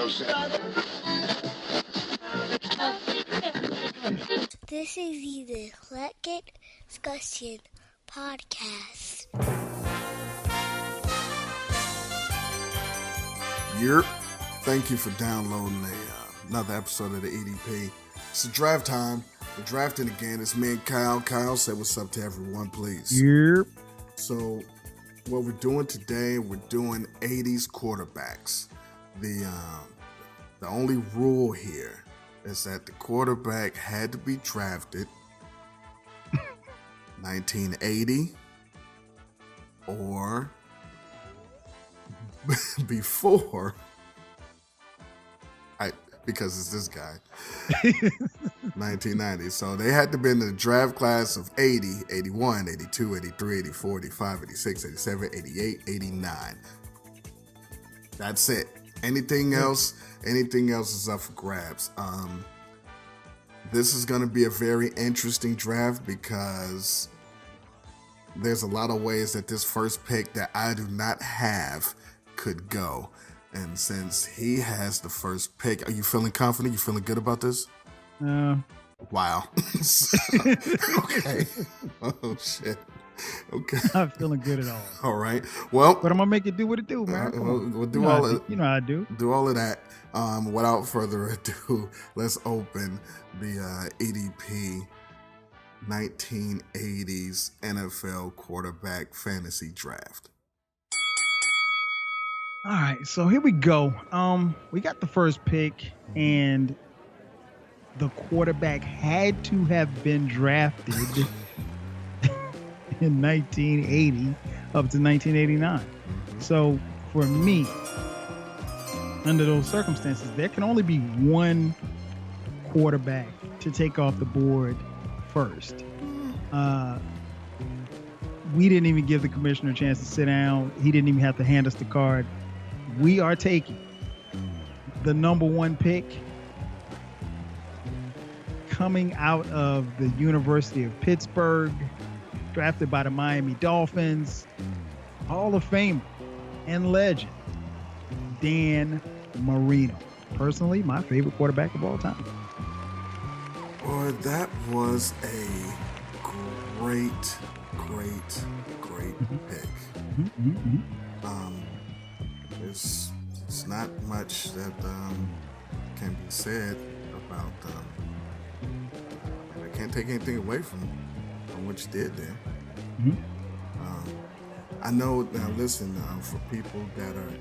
This is the Collected Discussion Podcast. Yep. Thank you for downloading another episode of the EDP. It's draft time. We're drafting again. It's me and Kyle. Kyle, say what's up to everyone, please. Yep. So, what we're doing today, we're doing 80s quarterbacks. The only rule here is that the quarterback had to be drafted 1980 or before, because it's this guy, 1990. So they had to be in the draft class of 80, 81, 82, 83, 84, 85, 86, 87, 88, 89. That's it. Anything else is up for grabs. This is going to be a very interesting draft because there's a lot of ways that this first pick that I do not have could go. And since he has the first pick, are you feeling confident? You feeling good about this? Wow. Okay. Oh, shit. Okay. Not feeling good at all. All right. Well, but I'm gonna make it do what it do, man. We'll do all of you know how I do. Do all of that. Without further ado, let's open the EDP 1980s NFL quarterback fantasy draft. All right, so here we go. We got the first pick, and the quarterback had to have been drafted in 1980 up to 1989. So for me, under those circumstances, there can only be one quarterback to take off the board first. We didn't even give the commissioner a chance to sit down. He didn't even have to hand us the card. We are taking the number one pick coming out of the University of Pittsburgh, drafted by the Miami Dolphins, Hall of Famer and legend, Dan Marino. Personally, my favorite quarterback of all time. Boy, that was a great pick. There's not much that can be said about I can't take anything away from what you did there. I know now. Listen, for people that are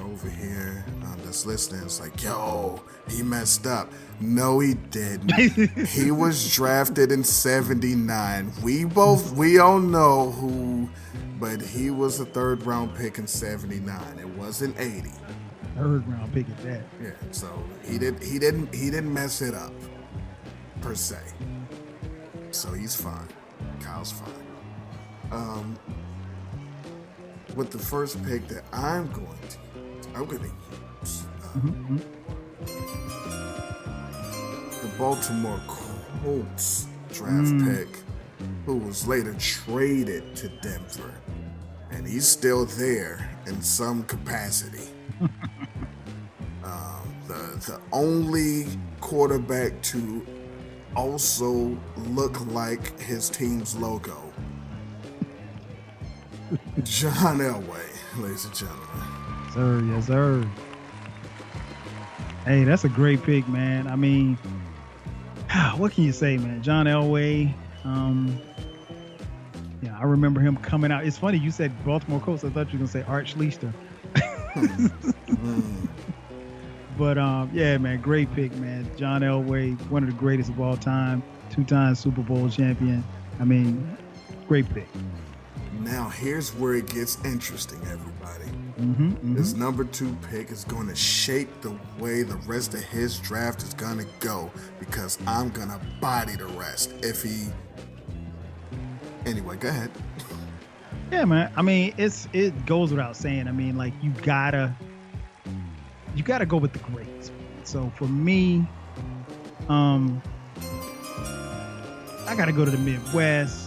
over here that's listening, it's like, yo, he messed up. No, he didn't. He was drafted in '79. We all know who, but he was a third round pick in '79. It wasn't '80. Third round pick at that. Yeah, so he didn't mess it up per se. So he's fine. Kyle's fine. With the first pick that I'm going to use the Baltimore Colts draft pick, who was later traded to Denver, and he's still there in some capacity. The only quarterback to also look like his team's logo, John Elway, ladies and gentlemen. Sir, yes, sir. Hey, that's a great pick, man. I mean, what can you say, man? John Elway. I remember him coming out. It's funny you said Baltimore Colts. I thought you were gonna say Art Schlichter. But yeah, man, great pick, man. John Elway, one of the greatest of all time, 2-time Super Bowl champion. I mean, great pick. Now, here's where it gets interesting, everybody. This number 2 pick is going to shape the way the rest of his draft is going to go, because I'm going to body the rest if he... Anyway, go ahead. Yeah, man. I mean, it goes without saying. I mean, like, you gotta go with the greats. So for me, I gotta go to the Midwest.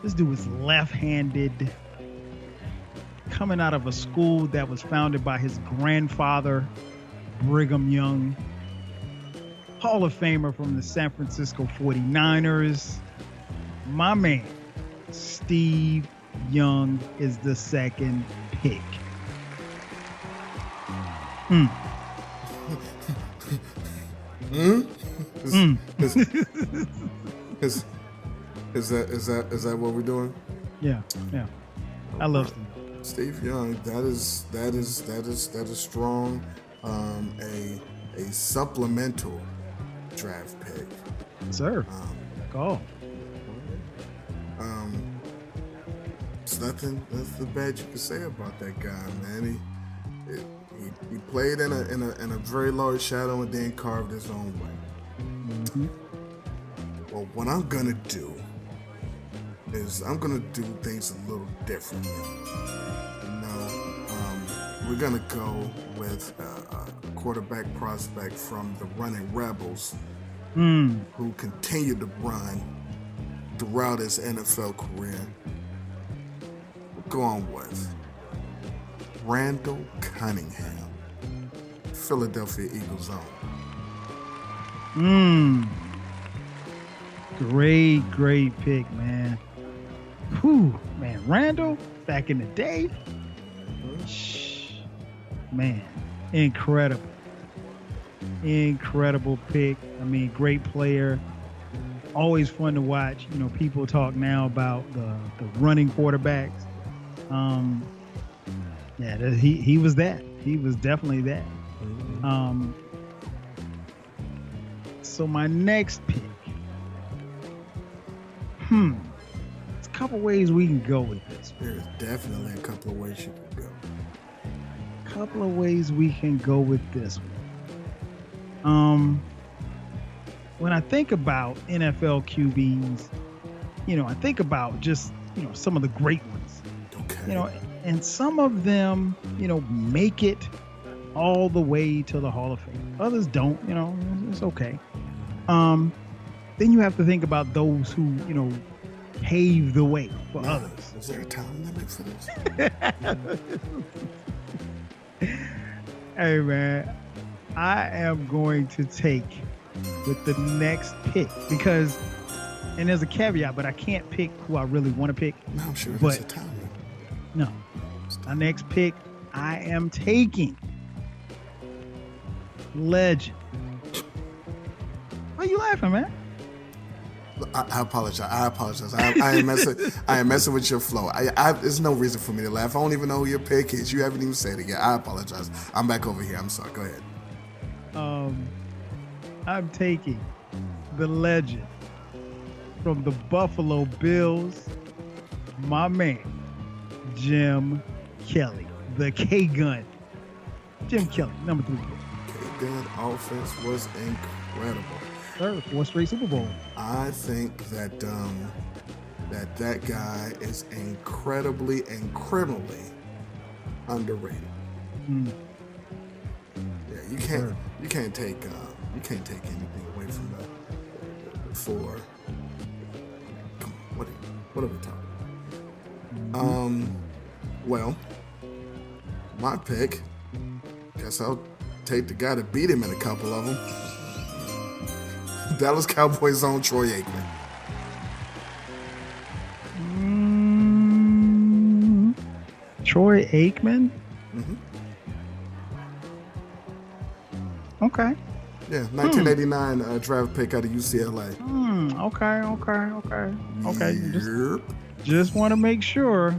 This dude was left-handed, coming out of a school that was founded by his grandfather, Brigham Young. Hall of Famer from the San Francisco 49ers. My man, Steve Young, is the second pick. Is that what we're doing? Yeah. I love Steve. Steve Young. That is strong. A supplemental draft pick. Sir. Go. It's nothing bad you can say about that guy, man. He played in a very large shadow and then carved his own way. Mm-hmm. Well, what I'm gonna do is I'm gonna do things a little different. We're gonna go with a quarterback prospect from the Running Rebels, who continued to run throughout his NFL career. We'll go on with Randall Cunningham, Philadelphia Eagles own. Great pick, man. Whew, man, Randall back in the day. Man, incredible pick. I mean, great player. Always fun to watch. People talk now about the running quarterbacks. He was that. He was definitely that. So my next pick. There's a couple ways we can go with this. There's definitely a couple of ways you can go. With this one. When I think about NFL QBs, I think about just, some of the great ones. Okay. And some of them, make it all the way to the Hall of Fame. Others don't, it's okay. Then you have to think about those who, pave the way for others. Is there a time limit for this? Hey, man, I am going to take with the next pick because, and there's a caveat, but I can't pick who I really want to pick. No, I'm sure there's a time limit. No. My next pick, I am taking legend. Why are you laughing, man? I apologize. I am messing with your flow. There's no reason for me to laugh. I don't even know who your pick is. You haven't even said it yet. I apologize. I'm back over here. I'm sorry. Go ahead. I'm taking the legend from the Buffalo Bills, my man, Jim Kelly, the K-Gun. Jim Kelly, number 3 pick. K-Gun offense was incredible. Third, 4 straight Super Bowl. I think that that guy is incredibly and criminally underrated. Yeah, you can't take anything away from the 4. Come on, what are we talking? Well, my pick. Guess I'll take the guy that beat him in a couple of them. Dallas Cowboys own Troy Aikman. Troy Aikman? Okay. Yeah, 1989 draft pick out of UCLA. Okay. Yep. Just want to make sure.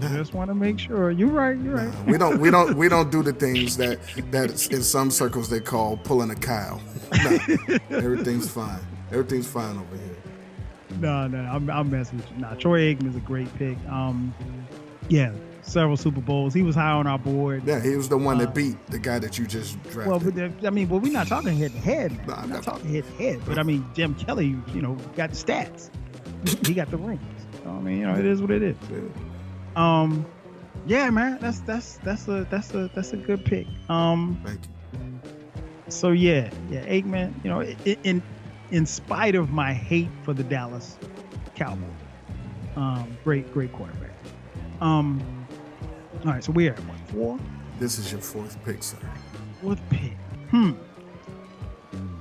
You're right. No, we don't do the things that in some circles they call pulling a Kyle. No, everything's fine. Everything's fine over here. No, I'm messing with you. Nah, Troy Aikman's a great pick. Yeah, several Super Bowls. He was high on our board. Yeah, he was the one that beat the guy that you just drafted. Well, we're not talking head to head. We're not talking head to head. But Jim Kelly, got the stats. He got the rings. So, it is what it is. Yeah. Yeah, man, that's a good pick. Thank you. So yeah, Aikman. In spite of my hate for the Dallas Cowboys, great quarterback. All right, so we're at what, 4? This is your fourth pick, sir. Fourth pick. All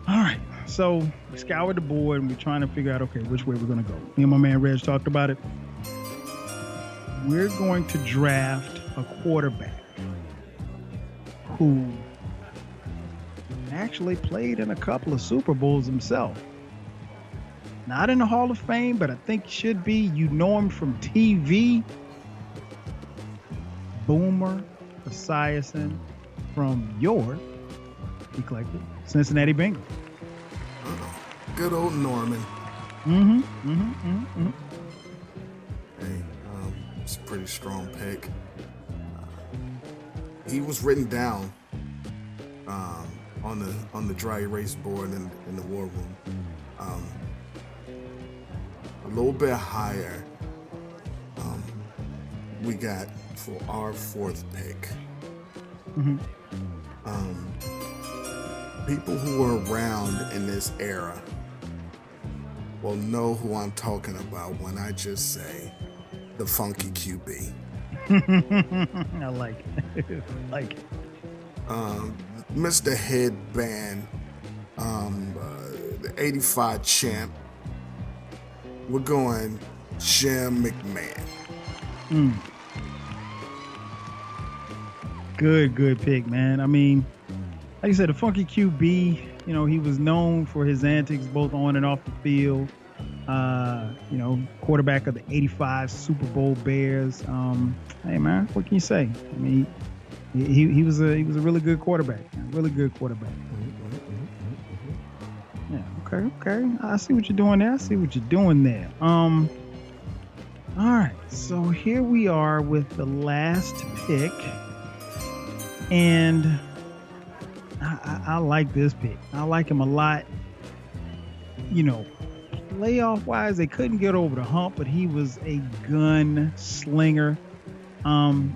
right, so we scoured the board and we're trying to figure out, okay, which way we're going to go. Me and my man Reg talked about it. We're going to draft a quarterback who actually played in a couple of Super Bowls himself. Not in the Hall of Fame, but I think should be. You know him from TV. Boomer Esiason from your eclectic Cincinnati Bengals. Good old Norman. Hey, it's a pretty strong pick. He was written down on the dry erase board in the war room. A little bit higher. We got for our fourth pick. People who were around in this era will know who I'm talking about when I just say the funky QB. I like it. like it. Mr. Headband, the 85 champ. We're going Jim McMahon. Good pick, man. I mean, like you said, the funky QB, you know, he was known for his antics both on and off the field. You know, quarterback of the 85 Super Bowl Bears. Hey, man, what can you say? I mean, he was a really good quarterback. Really good quarterback. Yeah, okay. I see what you're doing there. All right, so here we are with the last pick. And I like this pick. I like him a lot. You know, playoff wise, they couldn't get over the hump, but he was a gun slinger. I know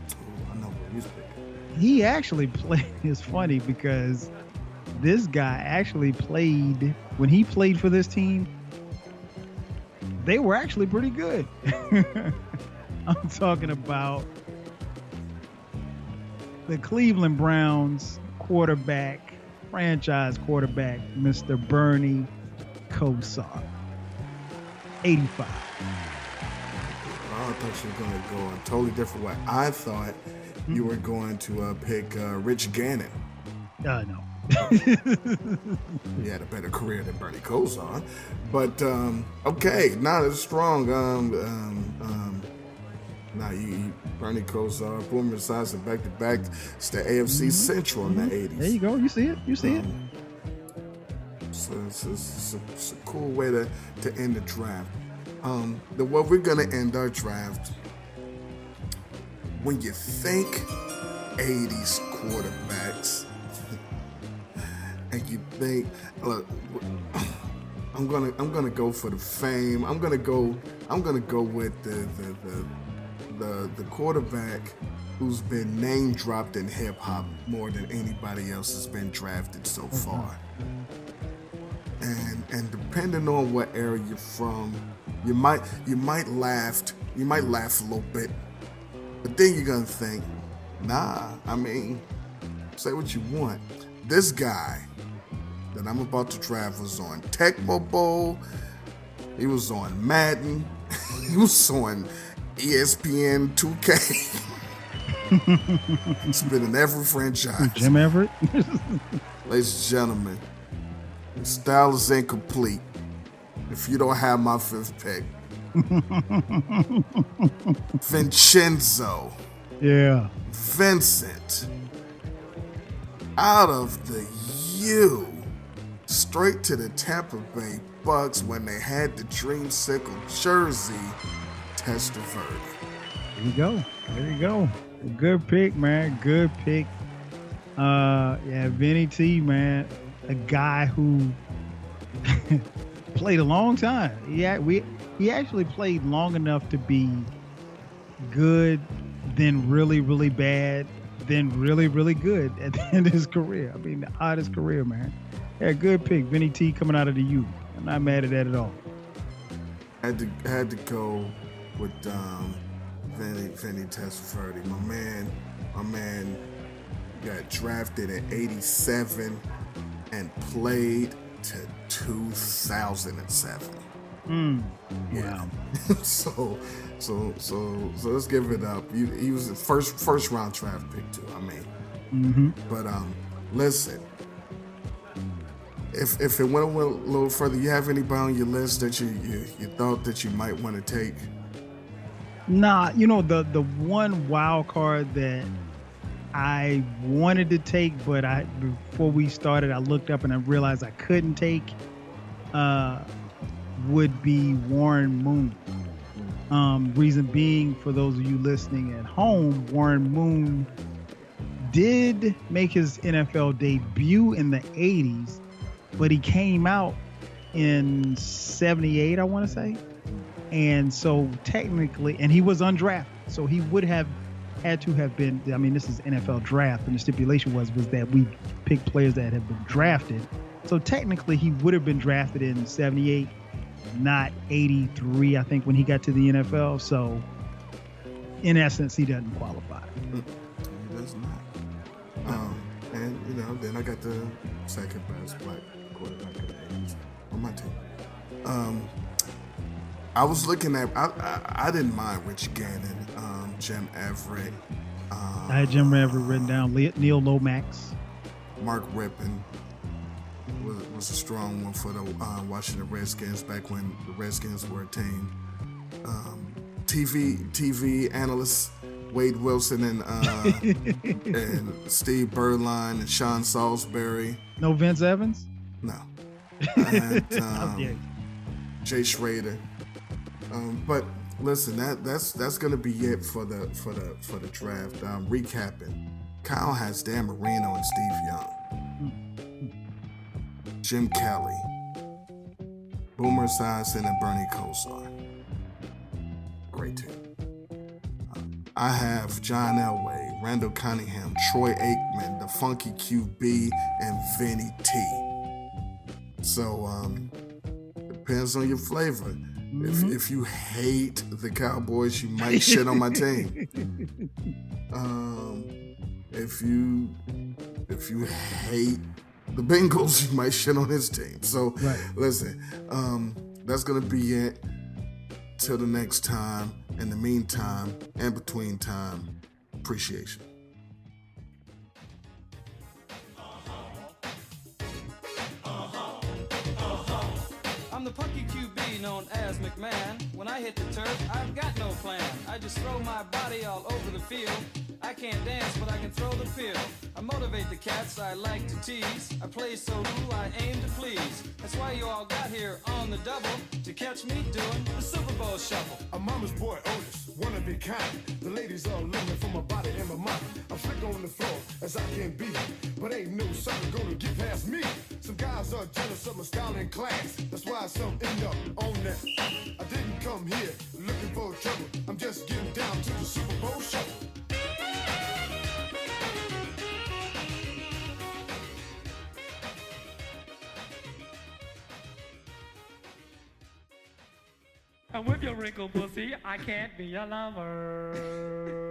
what he's picking. He actually played. It's funny because this guy actually played when he played for this team. They were actually pretty good. I'm talking about the Cleveland Browns quarterback, franchise quarterback, Mr. Bernie Kosar. 85. I thought you were going to go a totally different way. I thought you were going to pick Rich Gannon. No. He had a better career than Bernie Kosar. But, okay, not as strong. Bernie Kosar, Boomer Esiason back-to-back. It's the AFC Central in the 80s. There you go. You see it. So it's a cool way to end the draft. What we're going to end our draft, when you think 80s quarterbacks, and you think, look, I'm gonna go for the fame. I'm gonna go with the quarterback who's been name dropped in hip hop more than anybody else has been drafted so far. And depending on what area you're from, you might laugh a little bit, but then you're gonna think, nah. I mean, say what you want. This guy that I'm about to draft was on Tecmo Bowl. He was on Madden. He was on ESPN 2K. He's been in every franchise. Jim Everett. Ladies and gentlemen, the style is incomplete if you don't have my fifth pick. Vincenzo. Yeah. Vincent. Out of the U. Straight to the Tampa Bay Bucks when they had the Dreamsicle jersey. Testaverde. There you go. Good pick, man. Good pick. Yeah, Vinny T, man. A guy who played a long time. He actually played long enough to be good, then really, really bad, then really, really good at the end of his career. I mean, the oddest career, man. Yeah, good pick. Vinny T coming out of the U. I'm not mad at that at all. Had to go with Vinny Testaverde, my man got drafted at 87 and played to 2007. Wow. so let's give it up. He was the first round draft pick too. I mean, but listen, if it went a little further, you have anybody on your list that you thought that you might want to take? Nah, the one wild card that I wanted to take, but before we started, I looked up and I realized I couldn't take. Would be Warren Moon. Reason being, for those of you listening at home, Warren Moon did make his NFL debut in the 80s, but he came out in 78, I want to say. And so technically, and he was undrafted, so he would have had to have been, I mean, this is NFL draft, and the stipulation was that we picked players that had been drafted. So technically, he would have been drafted in 78, not 83, I think, when he got to the NFL. So, in essence, he doesn't qualify. He does not. And, then I got the second best black quarterback of the 80s on my team. I was looking at, I didn't mind Rich Gannon, Jim Everett. I had Jim Everett written down, Neil Lomax. Mark Rippon was a strong one for the Washington Redskins back when the Redskins were a team. TV analysts Wade Wilson and Steve Berline and Sean Salisbury. No Vince Evans? No. And Jay Schrader. But listen, that's gonna be it for the draft. Recapping: Kyle has Dan Marino and Steve Young. Jim Kelly, Boomer Esiason, and Bernie Kosar. Great team. I have John Elway, Randall Cunningham, Troy Aikman, the Funky QB, and Vinny T. So, depends on your flavor. If you hate the Cowboys, you might shit on my team. If you hate the Bengals, you might shit on his team. So Listen, that's gonna be it. Till the next time. In the meantime, and between time, appreciation. I'm the punky QB known as McMahon. When I hit the turf, I've got no plan. I just throw my body all over the field. I can't dance, but I can throw the pill. I motivate the cats I like to tease. I play so cool, I aim to please. That's why you all got here on the double, to catch me doing the Super Bowl shuffle. I'm mama's boy Otis, one of a kind. The ladies all looking for my body and my mind. I'm slick on the floor as I can be, but ain't no sucker gonna get past me. Some guys are jealous of my style and class. That's why some end up on that. I didn't come here looking for trouble. I'm just getting down to the Super Bowl shuffle. And with your wrinkled pussy, I can't be a lover.